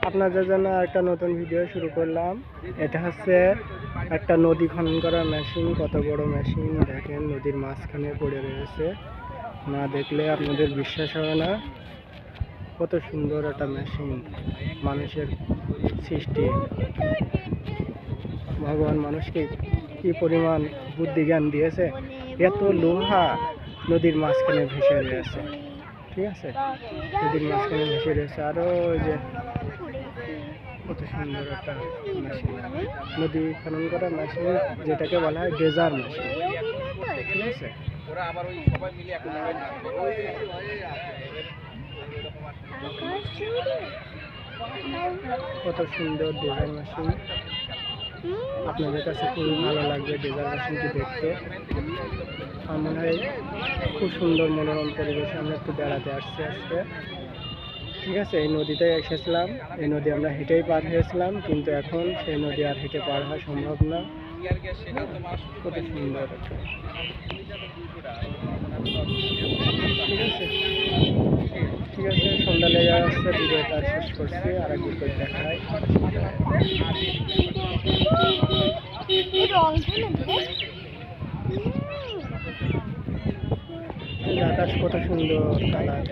আপনাদের জন্য একটা নতুন ভিডিও শুরু করলাম। এটা হচ্ছে একটা নদী খনন করার মেশিন। কত বড় মেশিন দেখেন, নদীর মাঝখানে পড়ে রয়েছে। না দেখলে আপনাদের বিশ্বাস হবে না, কত সুন্দর একটা মেশিন। মানুষের সৃষ্টি, ভগবান মানুষকে কি পরিমাণ বুদ্ধি জ্ঞান দিয়েছে। এত লোহা নদীর মাঝখানে ভেসে রয়েছে, ঠিক আছে, নদীর মাঝখানে ভেসে রয়েছে। আরও ওই যে কত সুন্দর একটা মেশিন, নদী খনন করা মেশিন, যেটাকে বলা হয় ড্রেজার মেশিন, ঠিক আছে। কত সুন্দর ড্রেজার মেশিন, আপনাদের কাছে খুবই ভালো লাগবে ড্রেজার মেশিনটি দেখতে। আমার মনে হয় খুব সুন্দর মনোরম পরিবেশে আমরা একটু বেড়াতে আসছি আজকে, ঠিক আছে। এই নদীতে এসেছিলাম, এই নদী আমরা হেঁটেই পার হয়েছিলাম, কিন্তু এখন সেই নদী আর হেঁটে পার হওয়া সম্ভব না। কত সুন্দর, ঠিক আছে, ঠিক আছে। সন্ধ্যা লেগে আসছে, ভিডিওটা শেষ করছি, আর এক ভিডিও দেখায়। আকাশ কত সুন্দর কালার।